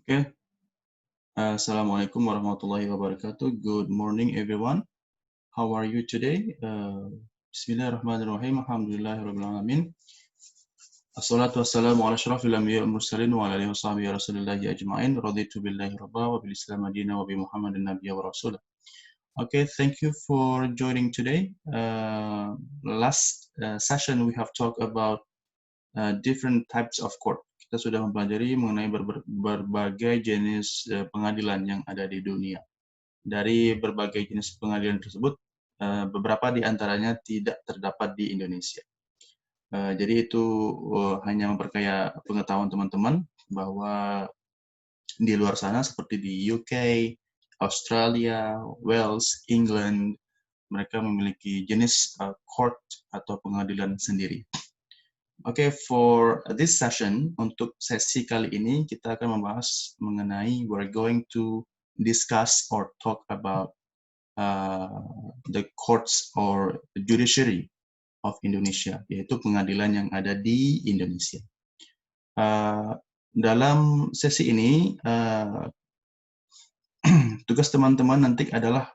Okay. Assalamualaikum warahmatullahi wabarakatuh. Good morning, everyone. How are you today? Bismillahirrahmanirrahim. Alhamdulillahirabbil alamin. Assalatu wassalamu ala asyrafil anbiya'i wal mursalin wa ala alihi washabihi rasulillahi ajma'in. Raditu billahi rabba wa bil islam madina wa bi Muhammadin nabiyya wa rasula. Okay, thank you for joining today. Last session we have talked about different types of court. Kita sudah mempelajari mengenai berbagai jenis pengadilan yang ada di dunia. Dari berbagai jenis pengadilan tersebut, beberapa di antaranya tidak terdapat di Indonesia. Jadi itu hanya memperkaya pengetahuan teman-teman bahwa di luar sana seperti di UK, Australia, Wales, England, mereka memiliki jenis court atau pengadilan sendiri. Okay, for this session, untuk sesi kali ini kita akan membahas mengenai, we're going to discuss or talk about the courts or judiciary of Indonesia, yaitu pengadilan yang ada di Indonesia. Dalam sesi ini, tugas teman-teman nanti adalah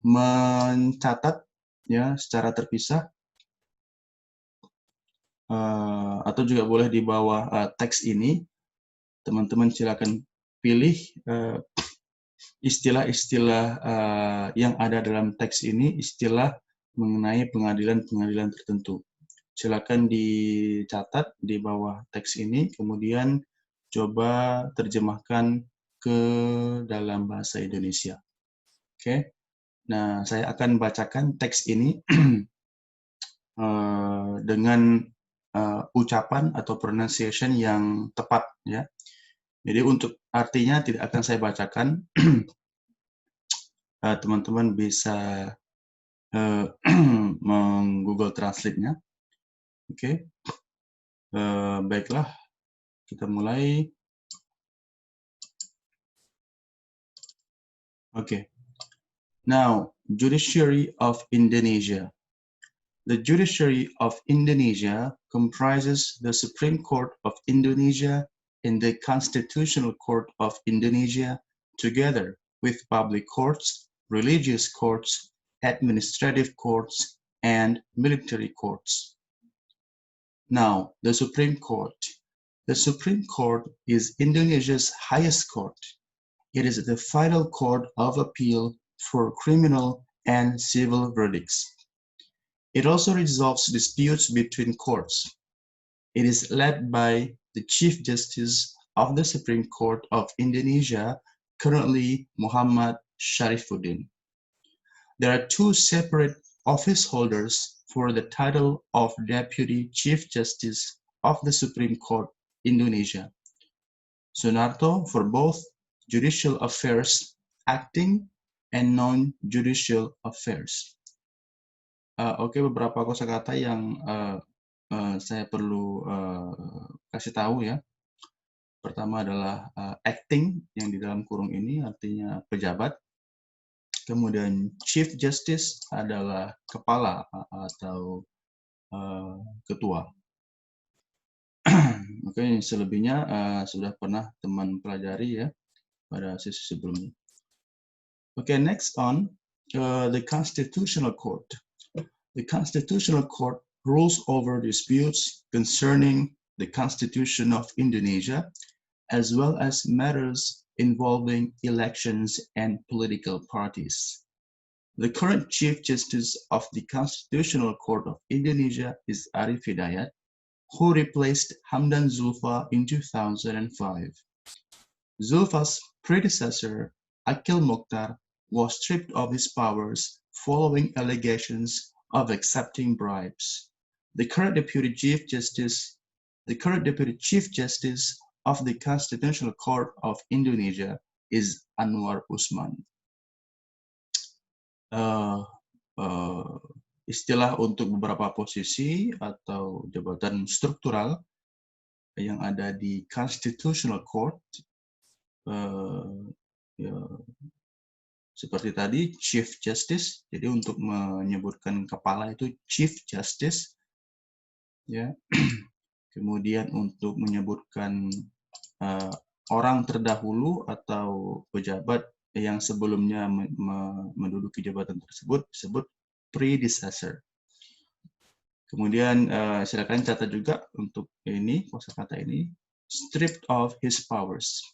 mencatat ya secara terpisah, atau juga boleh di bawah teks ini, teman-teman silakan pilih istilah-istilah yang ada dalam teks ini, istilah mengenai pengadilan-pengadilan tertentu. Silakan dicatat di bawah teks ini, kemudian coba terjemahkan ke dalam bahasa Indonesia. Oke, nah saya akan bacakan teks ini dengan ucapan atau pronunciation yang tepat ya. Jadi untuk artinya tidak akan saya bacakan, teman-teman bisa meng-Google Translate-nya. Oke, baiklah, kita mulai. Okay, now Judiciary of Indonesia. The Judiciary of Indonesia comprises the Supreme Court of Indonesia and the Constitutional Court of Indonesia, together with public courts, religious courts, administrative courts, and military courts. Now, the Supreme Court. The Supreme Court is Indonesia's highest court. It is the final court of appeal for criminal and civil verdicts. It also resolves disputes between courts. It is led by the Chief Justice of the Supreme Court of Indonesia, currently Muhammad Sharifuddin. There are two separate office holders for the title of Deputy Chief Justice of the Supreme Court Indonesia. Sunarto for both judicial affairs, acting, and non-judicial affairs. Oke, beberapa kosakata yang saya perlu kasih tahu ya. Pertama adalah acting, yang di dalam kurung ini artinya pejabat. Kemudian Chief Justice adalah kepala atau ketua. Oke, selebihnya sudah pernah teman pelajari ya pada sesi sebelumnya. Okay, next on the Constitutional Court. The Constitutional Court rules over disputes concerning the Constitution of Indonesia, as well as matters involving elections and political parties. The current Chief Justice of the Constitutional Court of Indonesia is Arief Hidayat, who replaced Hamdan Zulfa in 2005. Zulfa's predecessor, Akil Mokhtar, was stripped of his powers following allegations of accepting bribes. The current Deputy Chief Justice of the Constitutional Court of Indonesia is Anwar Usman. Istilah untuk beberapa posisi atau jabatan struktural yang ada di Constitutional Court, seperti tadi Chief Justice, jadi untuk menyebutkan kepala itu Chief Justice, ya. Kemudian untuk menyebutkan orang terdahulu atau pejabat yang sebelumnya menduduki jabatan tersebut disebut predecessor. Kemudian silakan catat juga untuk ini kosakata ini, stripped of his powers.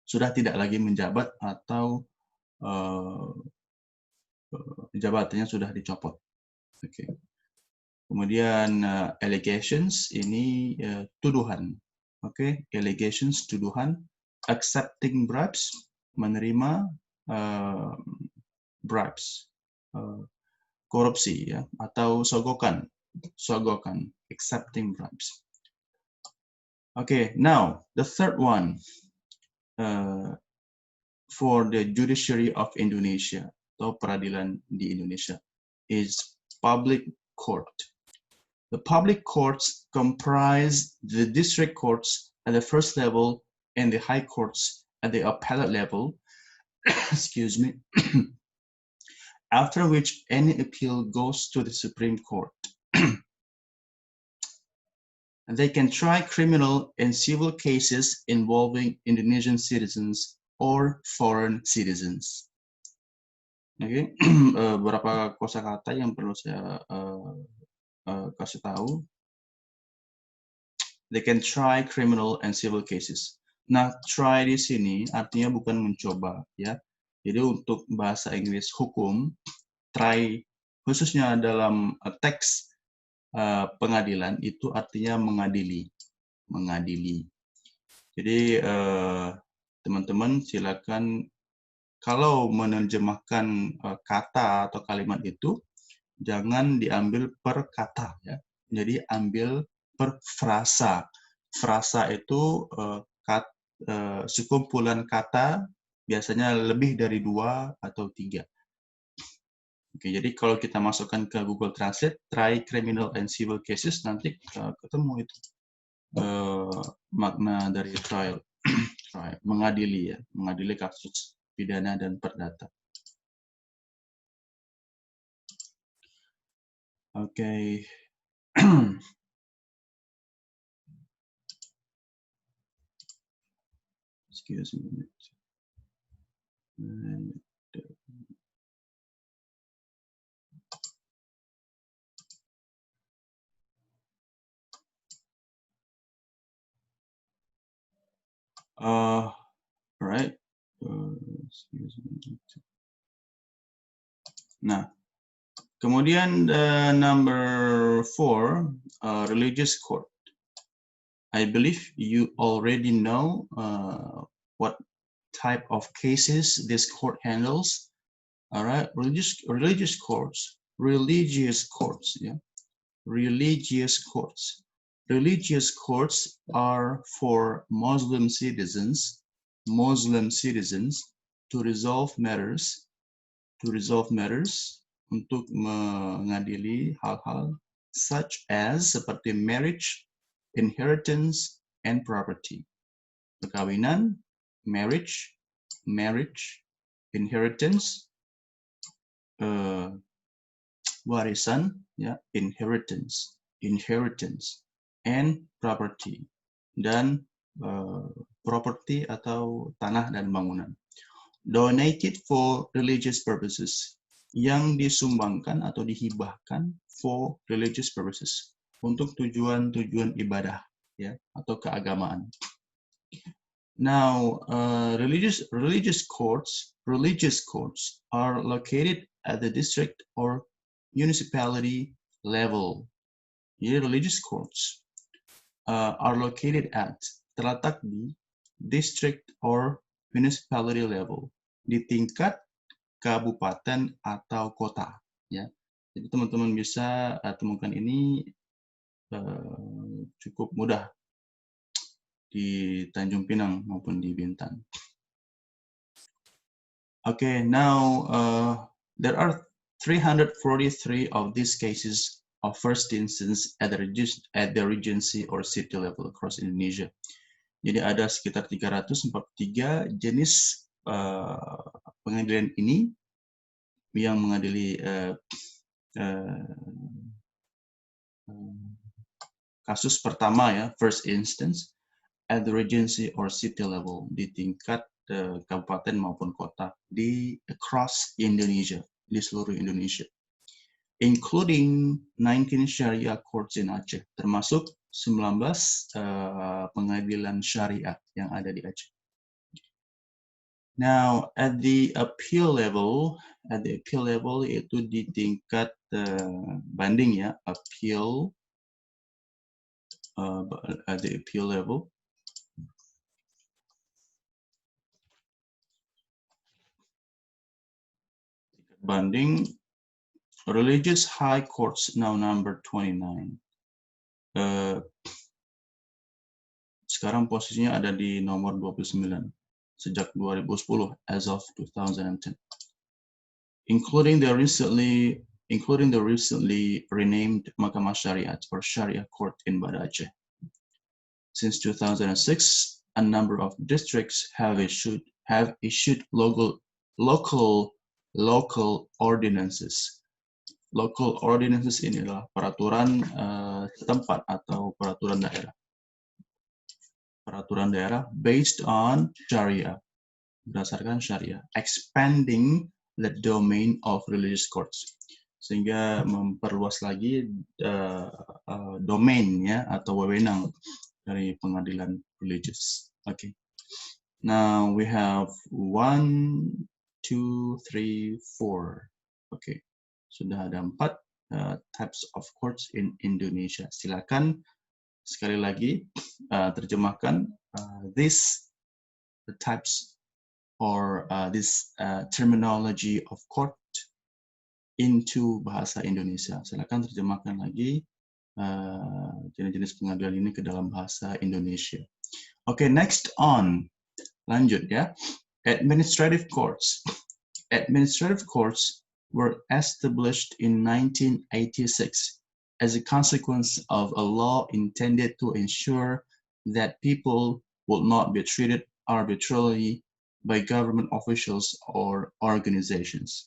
Sudah tidak lagi menjabat atau jabatannya sudah dicopot. Oke. Kemudian allegations ini tuduhan. Oke, allegations tuduhan, accepting bribes menerima bribes korupsi ya atau sogokan accepting bribes. Okay, now the third one for the judiciary of Indonesia atau peradilan di Indonesia is public court. The public courts comprise the district courts at the first level and the high courts at the appellate level, excuse me, after which any appeal goes to the Supreme Court. They can try criminal and civil cases involving Indonesian citizens or foreign citizens. Oke, beberapa kosakata yang perlu saya kasih tahu. They can try criminal and civil cases. Nah, try di sini artinya bukan mencoba, ya. Jadi untuk bahasa Inggris hukum, try khususnya dalam teks pengadilan itu artinya mengadili. Jadi teman-teman silakan kalau menerjemahkan kata atau kalimat itu jangan diambil per kata, ya. Jadi ambil per frasa. Frasa itu sekumpulan kata biasanya lebih dari 2 atau 3. Oke, jadi kalau kita masukkan ke Google Translate, try criminal and civil cases, nanti ketemu itu makna dari trial, mengadili ya, mengadili kasus pidana dan perdata. Oke. Excuse me. Right. Excuse me. Nah, kemudian number 4, religious court. I believe you already know what type of cases this court handles. All right, religious courts, yeah, religious courts. Religious courts are for Muslim citizens to resolve matters untuk mengadili hal-hal such as seperti marriage, inheritance, and property. Perkawinan, marriage, inheritance, warisan, ya, inheritance, and property, dan property atau tanah dan bangunan. Donated for religious purposes, yang disumbangkan atau dihibahkan for religious purposes, untuk tujuan-tujuan ibadah, ya, atau keagamaan. Now, religious courts are located at the district or municipality level. Jadi religious courts are located at, terletak di district or municipality level, di tingkat kabupaten atau kota, ya. Jadi teman-teman bisa temukan ini cukup mudah di Tanjung Pinang maupun di Bintan. Okay, now there are 343 of these cases of first instance at the Regency or city level across Indonesia. Jadi ada sekitar 343 jenis pengadilan ini yang mengadili kasus pertama ya, first instance, at the regency or city level, di tingkat kabupaten maupun kota di across Indonesia, di seluruh Indonesia, including 19 Sharia courts in Aceh, termasuk 19 pengadilan syariah yang ada di Aceh. Now, at the appeal level itu di tingkat banding ya, appeal, at the appeal level. Banding, religious high courts now number 29. Sekarang posisinya ada di nomor 29 sejak 2010 as of 2010. Including the recently renamed Mahkamah Syariat or Sharia Court in Banda Aceh. Since 2006, a number of districts have issued local ordinances. Local ordinances ini adalah peraturan setempat atau peraturan daerah. Peraturan daerah based on Sharia, berdasarkan Syariah, expanding the domain of religious courts, sehingga memperluas lagi domainnya atau wewenang dari pengadilan religious. Okay. Now we have 1, 2, 3, 4. Okay. Sudah ada 4 types of courts in Indonesia. Silakan sekali lagi terjemahkan the types or this terminology of court into bahasa Indonesia. Silakan terjemahkan lagi jenis-jenis pengadilan ini ke dalam bahasa Indonesia. Okay, next on. Lanjut ya. Administrative courts. Administrative courts were established in 1986 as a consequence of a law intended to ensure that people would not be treated arbitrarily by government officials or organizations.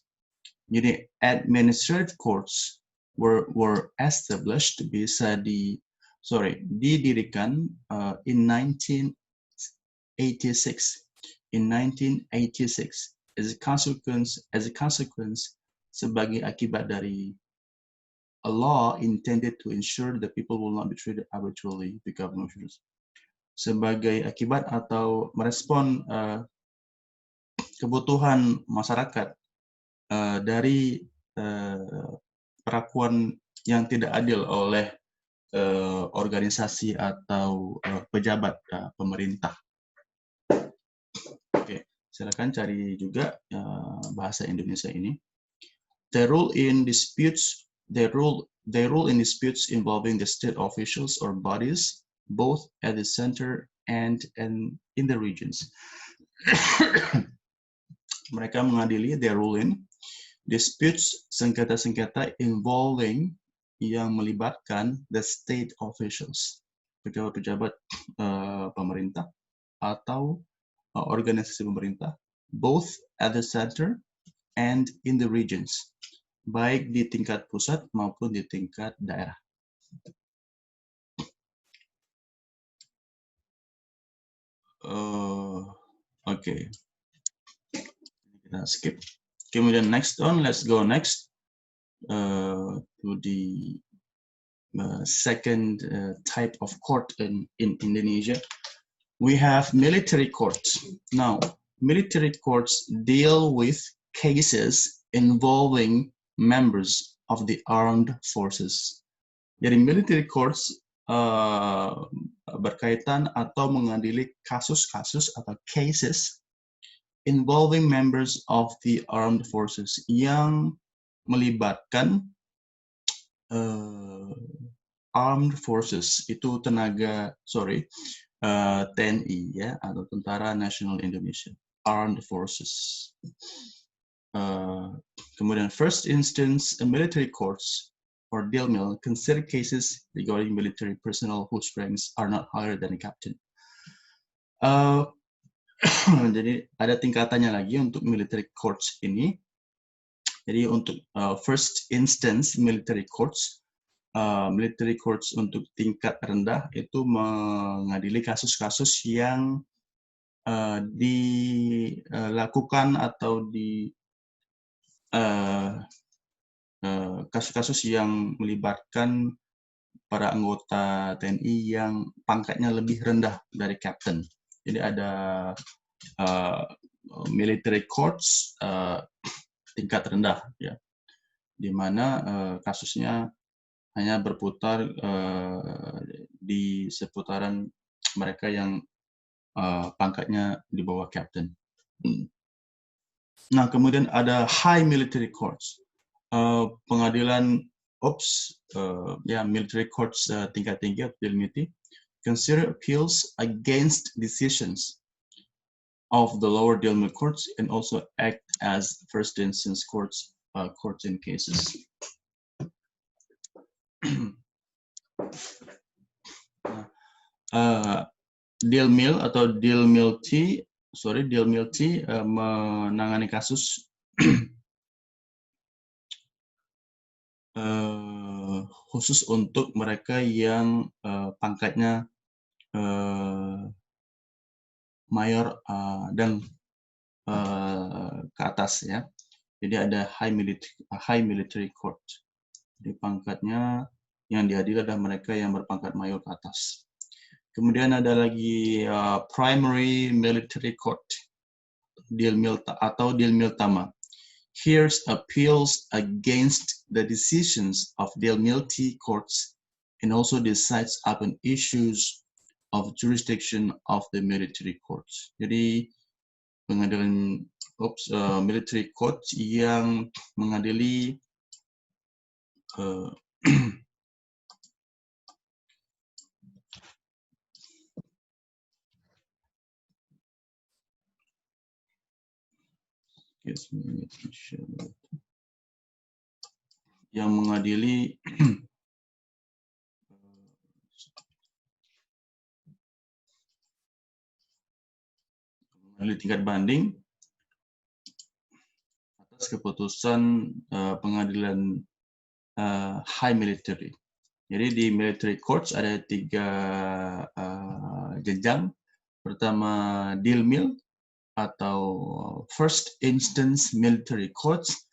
Jadi administrative courts were established didirikan in 1986. In 1986 as a consequence sebagai akibat dari a law intended to ensure that people will not be treated arbitrarily by government officials. Sebagai akibat atau merespon kebutuhan masyarakat dari perlakuan yang tidak adil oleh organisasi atau pejabat pemerintah. Oke, silakan cari juga bahasa Indonesia ini. They rule in disputes involving the state officials or bodies, both at the center and in the regions. Mereka mengadili, they rule in disputes, sengketa-sengketa involving, yang melibatkan the state officials, pejabat-pejabat pemerintah atau organisasi pemerintah, both at the center and in the regions, baik di tingkat pusat maupun di tingkat daerah. Okay. Kita skip. Kemudian next on, let's go next to the second type of court in Indonesia. We have military courts. Now, military courts deal with cases involving members of the armed forces. Jadi military courts berkaitan atau mengadili kasus-kasus atau cases involving members of the armed forces yang melibatkan armed forces, itu TNI ya, atau Tentara Nasional Indonesia, Armed Forces. Kemudian first instance military courts or DILMIL consider cases regarding military personnel whose ranks are not higher than a captain. Jadi ada tingkatannya lagi untuk military courts ini. Jadi untuk first instance military courts military courts untuk tingkat rendah itu mengadili kasus-kasus yang dilakukan atau kasus-kasus yang melibatkan para anggota TNI yang pangkatnya lebih rendah dari kapten. Jadi ada military courts tingkat rendah, ya, di mana kasusnya hanya berputar di seputaran mereka yang pangkatnya di bawah kapten. Nah, kemudian ada high military courts, pengadilan military courts tingkat tinggi atau military consider appeals against decisions of the lower Dilmil courts and also act as first instance courts in cases. Dilmil atau Dilmilty menangani kasus khusus untuk mereka yang pangkatnya mayor dan ke atas, ya. Jadi ada high military court. Di pangkatnya yang diadili adalah mereka yang berpangkat mayor ke atas. Kemudian ada lagi primary military court, Dilmiltama. Hears appeals against the decisions of Dilmilty courts and also decides upon issues of jurisdiction of the military courts. Jadi pengadilan military courts yang mengadili yang mengadili tingkat banding atas keputusan pengadilan high military. Jadi di military courts ada 3 jenjang. Pertama Dilmil atau first instance military courts.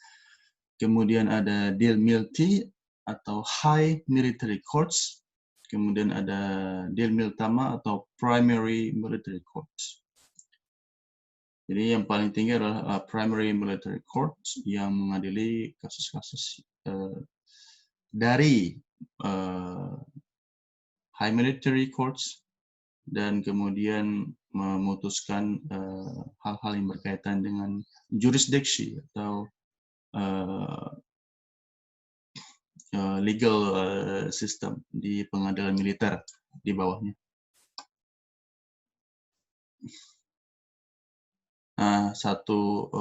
Kemudian ada Dilmilty atau high military courts. Kemudian ada Dilmiltama atau primary military courts. Jadi yang paling tinggi adalah primary military courts yang mengadili kasus-kasus dari high military courts dan kemudian memutuskan hal-hal yang berkaitan dengan jurisdiksi atau legal system di pengadilan militer di bawahnya. Nah, satu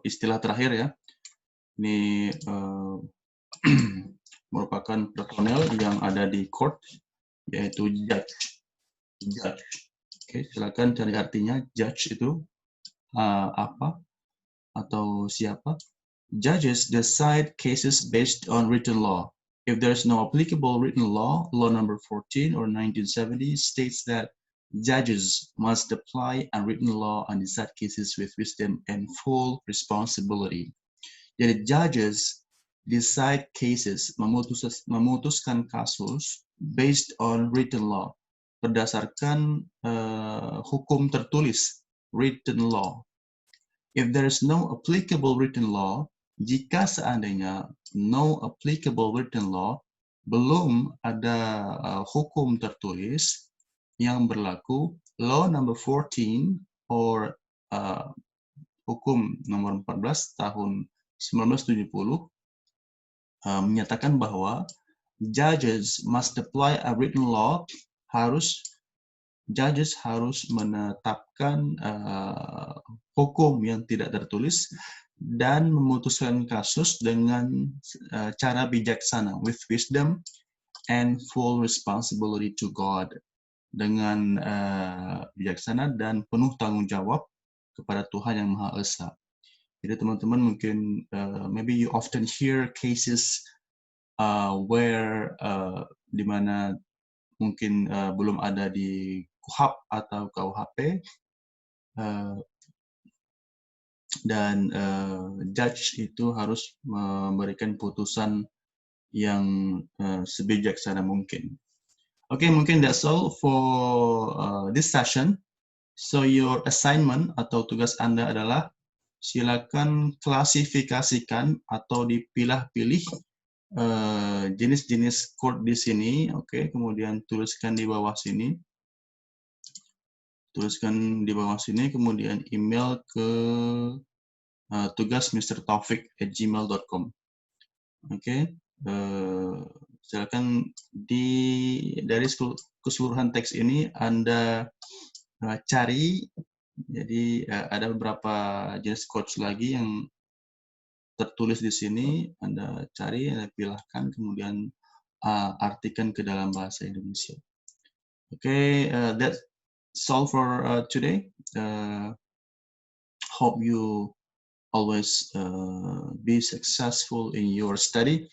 istilah terakhir, ya, ini merupakan personel yang ada di court, yaitu judge. Oke, silakan cari artinya. Judge itu apa atau siapa? Judges decide cases based on written law. If there is no applicable written law, Law Number 14 or 1970 states that judges must apply unwritten law and decide cases with wisdom and full responsibility. Jadi judges decide cases, memutuskan kasus based on written law, berdasarkan hukum tertulis, written law. If there is no applicable written law, jika seandainya no applicable written law, belum ada hukum tertulis yang berlaku, Law Number 14 or Hukum Nomor 14 tahun 1970 menyatakan bahwa judges must apply a written law, judges harus menetapkan hukum yang tidak tertulis dan memutuskan kasus dengan cara bijaksana, with wisdom and full responsibility to God, dengan bijaksana dan penuh tanggung jawab kepada Tuhan yang Maha Esa. Jadi teman-teman mungkin maybe you often hear cases where di mana mungkin belum ada di KUHP atau KUHP, dan judge itu harus memberikan putusan yang sebijaksana mungkin. Okay, mungkin that's all for this session. So your assignment atau tugas Anda adalah silakan klasifikasikan atau dipilah-pilih jenis-jenis chord di sini. Oke, kemudian tuliskan di bawah sini. Tuliskan di bawah sini, kemudian email ke tugas mrtaufik@gmail.com. Oke, silakan dari keseluruhan teks ini Anda cari. Jadi ada beberapa jenis quotes lagi yang tertulis di sini. Anda cari, Anda pilihkan, kemudian artikan ke dalam bahasa Indonesia. Okay, that's all for today. Hope you always be successful in your study.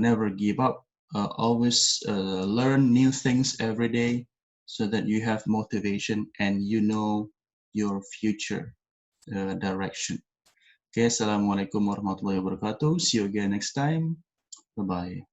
Never give up. Always learn new things every day so that you have motivation and you know your future direction. Okay, Assalamualaikum warahmatullahi wabarakatuh. See you again next time. Bye-bye.